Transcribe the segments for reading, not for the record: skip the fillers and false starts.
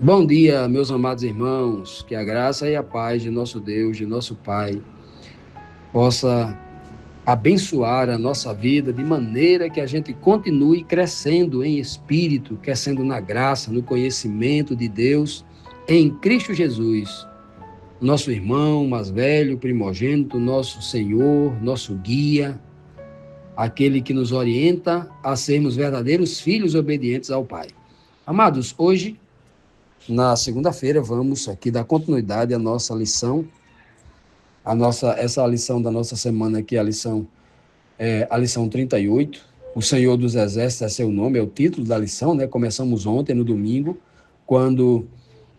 Bom dia, meus amados irmãos, que a graça e a paz de nosso Deus, de nosso Pai, possa abençoar a nossa vida de maneira que a gente continue crescendo em espírito, crescendo na graça, no conhecimento de Deus em Cristo Jesus, nosso irmão mais velho, primogênito, nosso Senhor, nosso guia, aquele que nos orienta a sermos verdadeiros filhos obedientes ao Pai. Amados, hoje na segunda-feira, vamos aqui dar continuidade à nossa lição, essa lição da nossa semana aqui, a lição 38. O Senhor dos Exércitos é seu nome, é o título da lição, né? Começamos ontem, no domingo, quando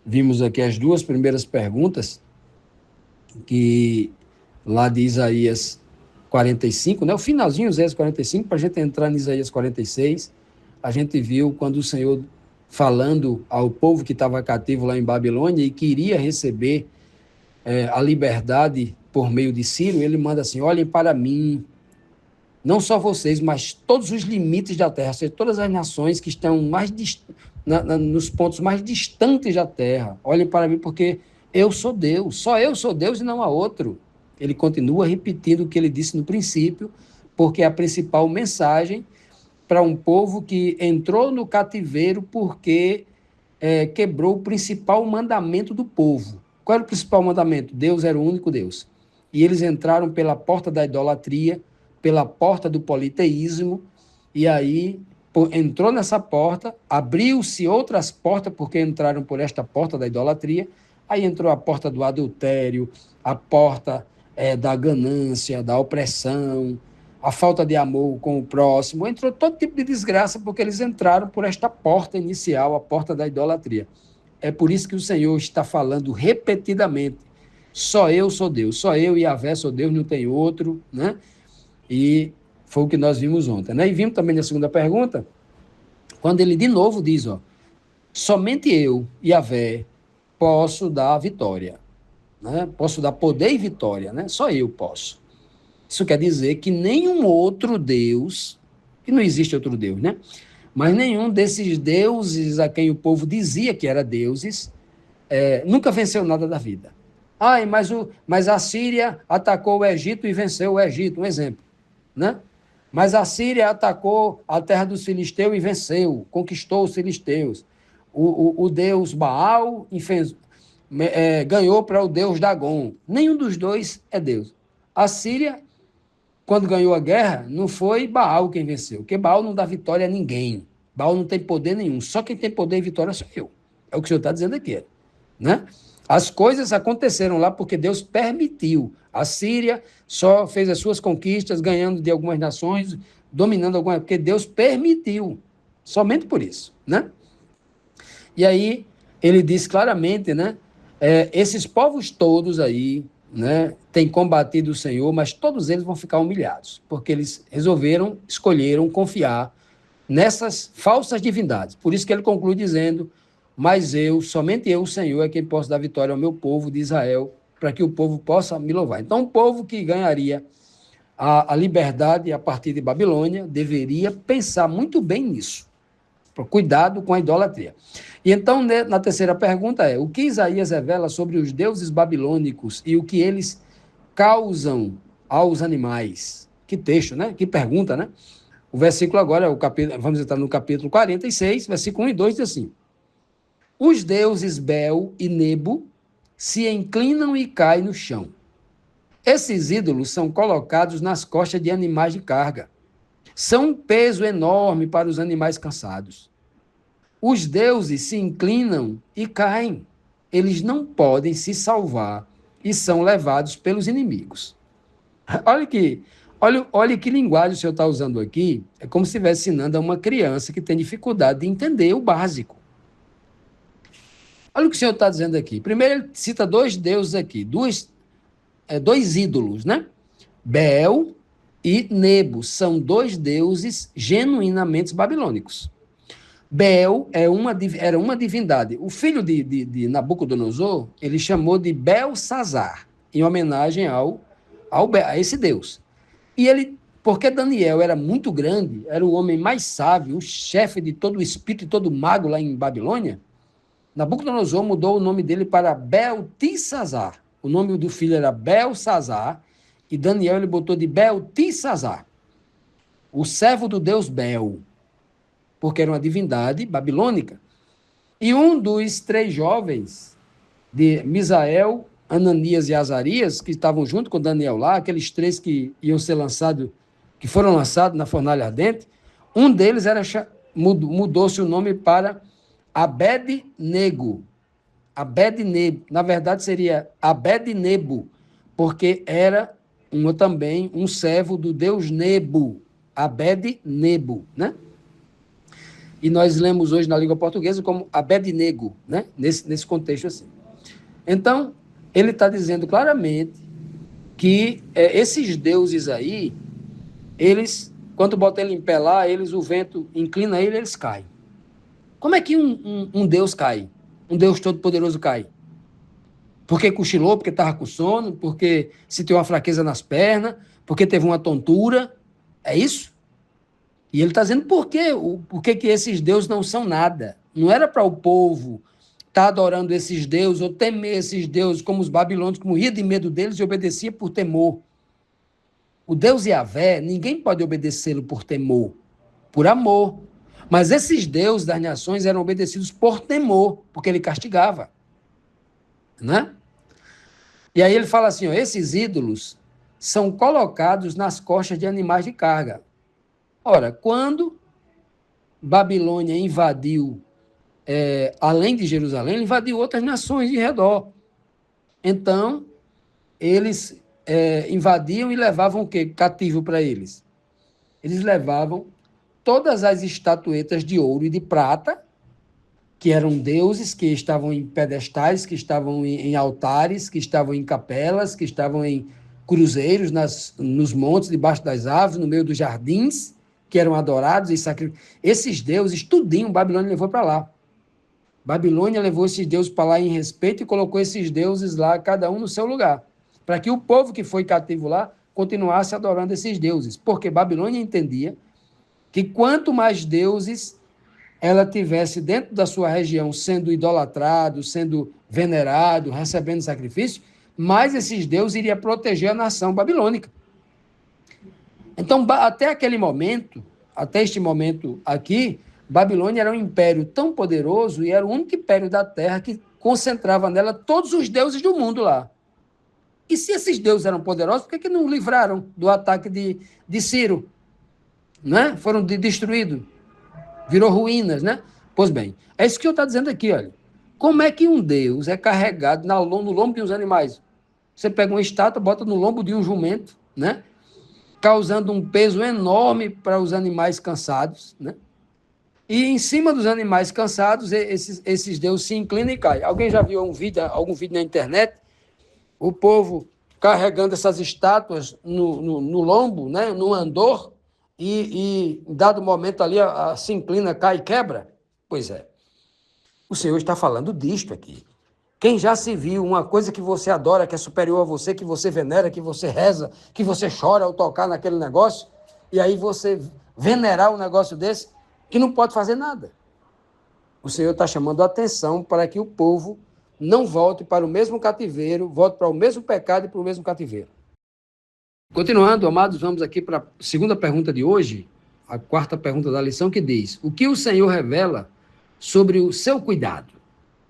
vimos aqui as duas primeiras perguntas, que lá de Isaías 45, né? O finalzinho, Isaías 45, para a gente entrar em Isaías 46, a gente viu quando o Senhor falando ao povo que estava cativo lá em Babilônia e queria receber a liberdade por meio de Ciro, ele manda assim: olhem para mim, não só vocês, mas todos os limites da terra, ou seja, todas as nações que estão nos pontos mais distantes da terra, olhem para mim, porque eu sou Deus, só eu sou Deus e não há outro. Ele continua repetindo o que ele disse no princípio, porque a principal mensagem para um povo que entrou no cativeiro porque quebrou o principal mandamento do povo. Qual era o principal mandamento? Deus era o único Deus. E eles entraram pela porta da idolatria, pela porta do politeísmo, e aí entrou nessa porta, abriu-se outras portas, porque entraram por esta porta da idolatria, aí entrou a porta do adultério, a porta da ganância, da opressão, a falta de amor com o próximo, entrou todo tipo de desgraça, porque eles entraram por esta porta inicial, a porta da idolatria. É por isso que o Senhor está falando repetidamente: só eu sou Deus, só eu e Yahvé sou Deus, não tem outro, né? E foi o que nós vimos ontem, né? E vimos também na segunda pergunta, quando ele de novo diz, ó, somente eu, Yahvé, posso dar vitória, né? Posso dar poder e vitória, né? Só eu posso. Isso quer dizer que nenhum outro Deus, que não existe outro Deus, né? Mas nenhum desses deuses a quem o povo dizia que era deuses, nunca venceu nada da vida. Ai, mas a Síria atacou o Egito e venceu o Egito, um exemplo, né? Mas a Síria atacou a terra dos filisteus e venceu, conquistou os filisteus. O deus Baal ganhou para o deus Dagon. Nenhum dos dois é Deus. A Síria, quando ganhou a guerra, não foi Baal quem venceu, porque Baal não dá vitória a ninguém. Baal não tem poder nenhum. Só quem tem poder e vitória sou eu. É o que o senhor está dizendo aqui, né? As coisas aconteceram lá porque Deus permitiu. A Síria só fez as suas conquistas, ganhando de algumas nações, dominando algumas, porque Deus permitiu. Somente por isso, né? E aí ele diz claramente, né? Esses povos todos aí, né, têm combatido o Senhor, mas todos eles vão ficar humilhados, porque eles escolheram confiar nessas falsas divindades. Por isso que ele conclui dizendo: mas eu, somente eu, o Senhor, é quem posso dar vitória ao meu povo de Israel, para que o povo possa me louvar. Então, um povo que ganharia a liberdade a partir de Babilônia deveria pensar muito bem nisso. Cuidado com a idolatria. E então, na terceira pergunta o que Isaías revela sobre os deuses babilônicos e o que eles causam aos animais? Que texto, né? Que pergunta, né? O versículo agora, vamos entrar no capítulo 46, versículo 1 e 2, diz assim: os deuses Bel e Nebo se inclinam e caem no chão. Esses ídolos são colocados nas costas de animais de carga. São um peso enorme para os animais cansados. Os deuses se inclinam e caem. Eles não podem se salvar e são levados pelos inimigos. Olha que linguagem o senhor está usando aqui. É como se estivesse ensinando a uma criança que tem dificuldade de entender o básico. Olha o que o senhor está dizendo aqui. Primeiro, ele cita dois deuses aqui, dois ídolos, né? Bel e Nebo são dois deuses genuinamente babilônicos. Bel era uma divindade. O filho de Nabucodonosor, ele chamou de Belsazar, em homenagem a esse deus. E ele, porque Daniel era muito grande, era o homem mais sábio, o chefe de todo o espírito e todo mago lá em Babilônia, Nabucodonosor mudou o nome dele para Beltesazar. O nome do filho era Belsazar, e Daniel ele botou de Beltesazar, o servo do deus Bel, porque era uma divindade babilônica. E um dos 3 jovens, de Misael, Ananias e Azarias, que estavam junto com Daniel lá, aqueles 3 que iam ser lançados, que foram lançados na fornalha ardente, um deles mudou-se o nome para Abed-nego. Abed-nego, na verdade seria Abed-nebo, porque era também um servo do deus Nebo, Abed-nebo, né? E nós lemos hoje na língua portuguesa como Abed-nego, né? Nesse contexto assim. Então, ele está dizendo claramente que esses deuses aí, eles, quando bota ele em pé lá, o vento inclina ele, eles caem. Como é que um Deus cai? Um Deus todo-poderoso cai? Porque cochilou, porque estava com sono, porque sentiu uma fraqueza nas pernas, porque teve uma tontura. É isso? E ele está dizendo por quê? Que esses deuses não são nada. Não era para o povo estar adorando esses deuses ou temer esses deuses, como os babilônios, que morria de medo deles e obedecia por temor. O Deus Yahvé, ninguém pode obedecê-lo por temor, por amor. Mas esses deuses das nações eram obedecidos por temor, porque ele castigava. Né? E aí ele fala assim, ó, esses ídolos são colocados nas costas de animais de carga. Ora, quando Babilônia invadiu, além de Jerusalém, ele invadiu outras nações de redor. Então, eles invadiam e levavam o quê? Cativo para eles. Eles levavam todas as estatuetas de ouro e de prata, que eram deuses, que estavam em pedestais, que estavam em altares, que estavam em capelas, que estavam em cruzeiros, nos montes, debaixo das árvores, no meio dos jardins, que eram adorados e sacrificados. Esses deuses, tudinho, Babilônia levou para lá. Babilônia levou esses deuses para lá em respeito e colocou esses deuses lá, cada um no seu lugar, para que o povo que foi cativo lá continuasse adorando esses deuses, porque Babilônia entendia que quanto mais deuses ela tivesse dentro da sua região sendo idolatrado, sendo venerado, recebendo sacrifício, mais esses deuses iriam proteger a nação babilônica. Então, até aquele momento, até este momento aqui, Babilônia era um império tão poderoso e era o único império da terra que concentrava nela todos os deuses do mundo lá. E se esses deuses eram poderosos, por que não livraram do ataque de Ciro? Né? Foram destruídos. Virou ruínas, né? Pois bem, é isso que eu estou dizendo aqui, olha. Como é que um Deus é carregado no lombo de uns animais? Você pega uma estátua, bota no lombo de um jumento, né? Causando um peso enorme para os animais cansados, né? E em cima dos animais cansados, esses deuses se inclinam e caem. Alguém já viu algum vídeo na internet? O povo carregando essas estátuas no lombo, né? No andor, e em dado momento ali se inclina, cai e quebra? Pois é. O Senhor está falando disto aqui. Quem já se viu uma coisa que você adora, que é superior a você, que você venera, que você reza, que você chora ao tocar naquele negócio, e aí você venerar um negócio desse, que não pode fazer nada. O Senhor está chamando a atenção para que o povo não volte para o mesmo cativeiro, volte para o mesmo pecado e para o mesmo cativeiro. Continuando, amados, vamos aqui para a segunda pergunta de hoje, a quarta pergunta da lição, que diz: o que o Senhor revela sobre o seu cuidado?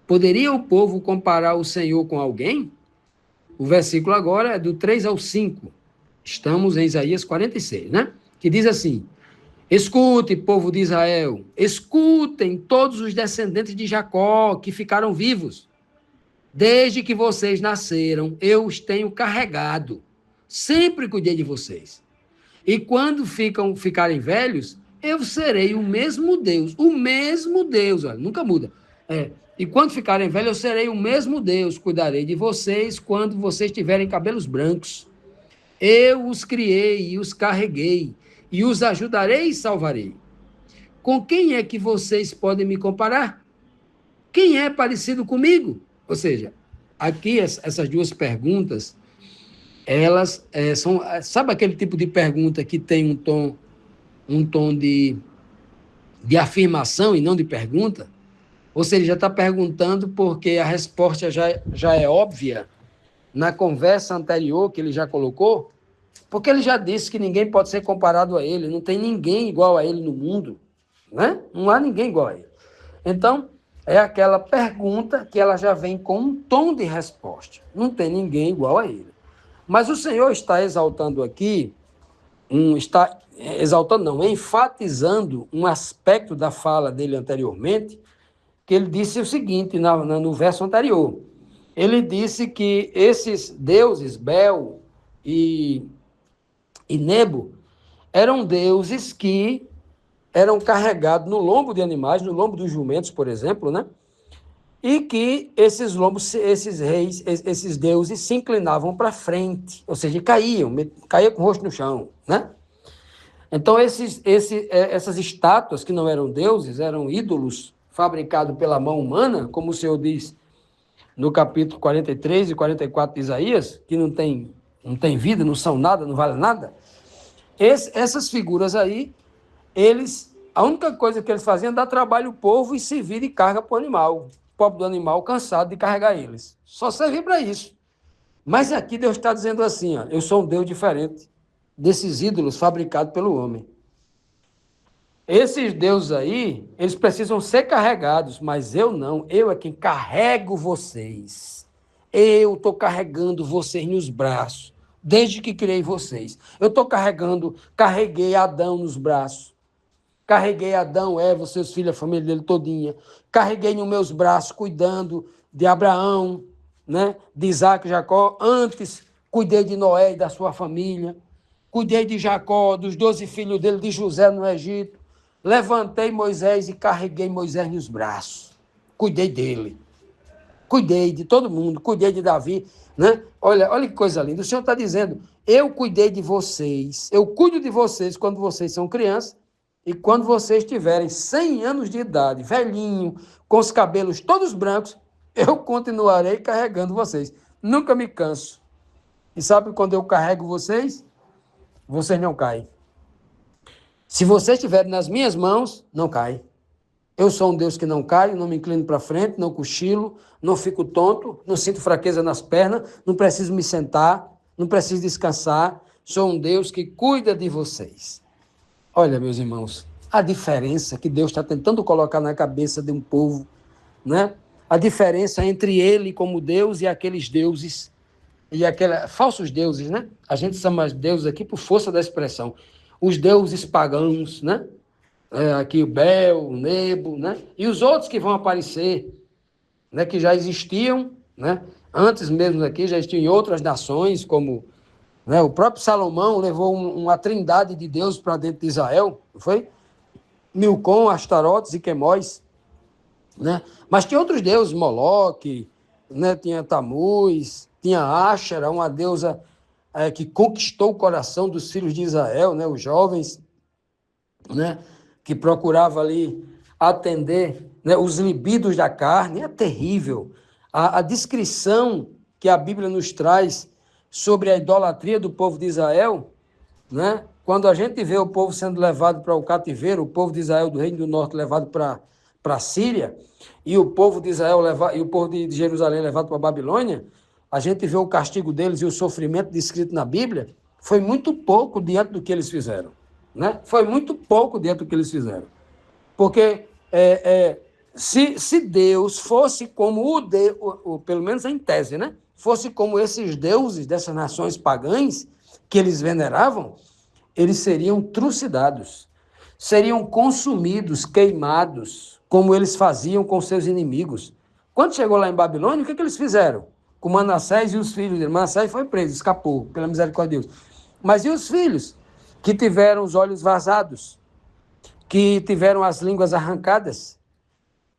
Poderia o povo comparar o Senhor com alguém? O versículo agora é do 3 ao 5. Estamos em Isaías 46, né? Que diz assim: escute, povo de Israel, escutem todos os descendentes de Jacó que ficaram vivos. Desde que vocês nasceram, eu os tenho carregado. Sempre cuidei de vocês. E quando ficarem velhos, eu serei o mesmo Deus, olha, nunca muda. E quando ficarem velhos, eu serei o mesmo Deus, cuidarei de vocês quando vocês tiverem cabelos brancos. Eu os criei e os carreguei, e os ajudarei e salvarei. Com quem é que vocês podem me comparar? Quem é parecido comigo? Ou seja, aqui essas duas perguntas, elas são... Sabe aquele tipo de pergunta que tem um tom de afirmação e não de pergunta? Ou seja, ele já está perguntando porque a resposta já é óbvia na conversa anterior que ele já colocou, porque ele já disse que ninguém pode ser comparado a ele, não tem ninguém igual a ele no mundo, né? Não há ninguém igual a ele. Então, é aquela pergunta que ela já vem com um tom de resposta. Não tem ninguém igual a ele. Mas o Senhor está exaltando aqui, está exaltando não, enfatizando um aspecto da fala dele anteriormente, que ele disse o seguinte no verso anterior. Ele disse que esses deuses, Bel e Nebo, eram deuses que eram carregados no lombo de animais, no lombo dos jumentos, por exemplo, né? E que esses lombos, esses reis, esses deuses se inclinavam para frente, ou seja, caíam com o rosto no chão, né? Então, essas estátuas que não eram deuses, eram ídolos fabricados pela mão humana, como o Senhor diz no capítulo 43 e 44 de Isaías, que não tem vida, não são nada, não vale nada. Essas figuras aí, a única coisa que eles faziam é dar trabalho ao povo e servir de carga para o animal. O pobre do animal cansado de carregar eles. Só servia para isso. Mas aqui Deus está dizendo assim, ó, eu sou um Deus diferente desses ídolos fabricados pelo homem. Esses deuses aí, eles precisam ser carregados, mas eu não. Eu é quem carrego vocês. Eu estou carregando vocês nos braços, desde que criei vocês. Eu estou carreguei Adão nos braços. Carreguei Adão, Eva, seus filhos, a família dele todinha. Carreguei nos meus braços, cuidando de Abraão, né? De Isaac e Jacó. Antes, cuidei de Noé e da sua família. Cuidei de Jacó, dos 12 filhos dele, de José no Egito. Levantei Moisés e carreguei Moisés nos braços. Cuidei dele. Cuidei de todo mundo. Cuidei de Davi, né? Olha que coisa linda. O Senhor está dizendo, eu cuidei de vocês. Eu cuido de vocês quando vocês são crianças. E quando vocês tiverem 100 anos de idade, velhinho, com os cabelos todos brancos, eu continuarei carregando vocês. Nunca me canso. E sabe quando eu carrego vocês? Vocês não caem. Se vocês estiverem nas minhas mãos, não caem. Eu sou um Deus que não caio, não me inclino para frente, não cochilo, não fico tonto, não sinto fraqueza nas pernas, não preciso me sentar, não preciso descansar. Sou um Deus que cuida de vocês. Olha, meus irmãos, a diferença que Deus está tentando colocar na cabeça de um povo, né? A diferença entre ele como Deus e aqueles deuses, e aqueles falsos deuses, né? A gente chama deuses aqui por força da expressão. Os deuses pagãos, né? Aqui o Bel, o Nebo, né? E os outros que vão aparecer, né? Que já existiam, né? Antes mesmo aqui, já existiam em outras nações, como, né? O próprio Salomão levou uma trindade de deuses para dentro de Israel, não foi? Milcom, Astarotes e Quemóis, né? Mas tinha outros deuses, Moloque, né? Tinha Tamuz, tinha Áxera, uma deusa que conquistou o coração dos filhos de Israel, né? Os jovens, né? Que procurava ali atender, né? Os libidos da carne. É terrível. A descrição que a Bíblia nos traz sobre a idolatria do povo de Israel, né? Quando a gente vê o povo sendo levado para o cativeiro, o povo de Israel do Reino do Norte levado para a Síria, e o povo de Israel e o povo de Jerusalém levado para a Babilônia, a gente vê o castigo deles e o sofrimento descrito na Bíblia, foi muito pouco diante do que eles fizeram, né? Foi muito pouco diante do que eles fizeram. Porque se Deus fosse como pelo menos em tese, né? Fosse como esses deuses dessas nações pagãs que eles veneravam, eles seriam trucidados, seriam consumidos, queimados, como eles faziam com seus inimigos. Quando chegou lá em Babilônia, o que eles fizeram? Com Manassés e os filhos dele. Manassés foi preso, escapou, pela misericórdia de Deus. Mas e os filhos? Que tiveram os olhos vazados, que tiveram as línguas arrancadas.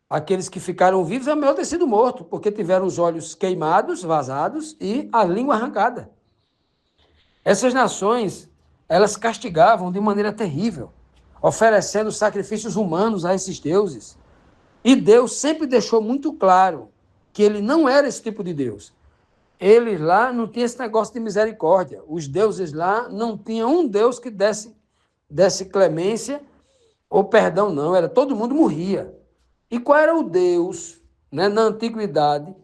Aqueles que ficaram vivos é melhor ter sido morto, porque tiveram os olhos queimados, vazados e a língua arrancada. Essas nações, elas castigavam de maneira terrível, oferecendo sacrifícios humanos a esses deuses. E Deus sempre deixou muito claro que ele não era esse tipo de Deus. Eles lá não tinham esse negócio de misericórdia. Os deuses lá não tinham um Deus que desse clemência ou perdão, não. Era todo mundo morria. E qual era o Deus, né, na antiguidade,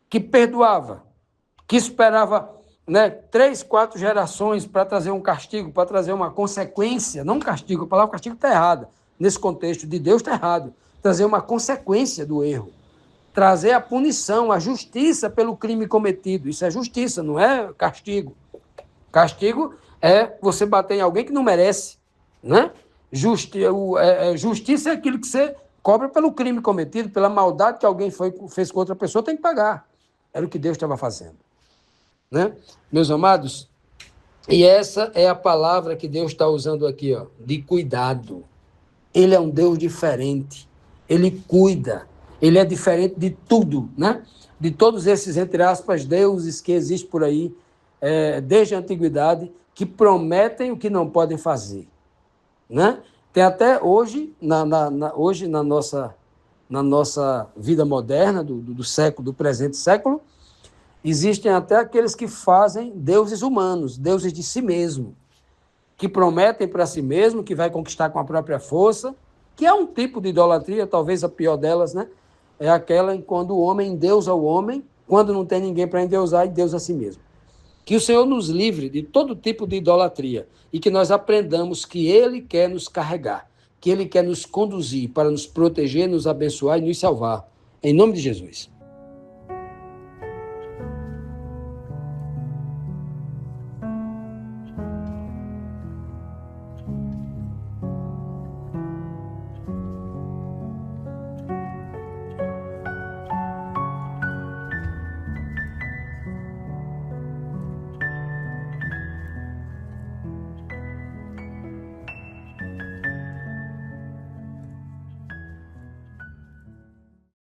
que perdoava, que esperava, né, 3, 4 gerações para trazer um castigo, para trazer uma consequência, não um castigo, a palavra castigo está errada, nesse contexto de Deus está errado, trazer uma consequência do erro, trazer a punição, a justiça pelo crime cometido. Isso é justiça, não é castigo. Castigo é você bater em alguém que não merece, né? Justiça é aquilo que você cobra pelo crime cometido, pela maldade que alguém fez com outra pessoa, tem que pagar. Era o que Deus estava fazendo, né? Meus amados, e essa é a palavra que Deus está usando aqui, ó, de cuidado. Ele é um Deus diferente. Ele cuida. Ele é diferente de tudo, né? De todos esses, entre aspas, deuses que existem por aí, desde a antiguidade, que prometem o que não podem fazer, né? Tem até hoje, hoje na nossa vida moderna, do século, do presente século, existem até aqueles que fazem deuses humanos, deuses de si mesmo, que prometem para si mesmo que vai conquistar com a própria força, que é um tipo de idolatria, talvez a pior delas, né? É aquela em quando o homem endeusa o homem, quando não tem ninguém para endeusar, e Deus a si mesmo. Que o Senhor nos livre de todo tipo de idolatria e que nós aprendamos que Ele quer nos carregar, que Ele quer nos conduzir para nos proteger, nos abençoar e nos salvar. Em nome de Jesus.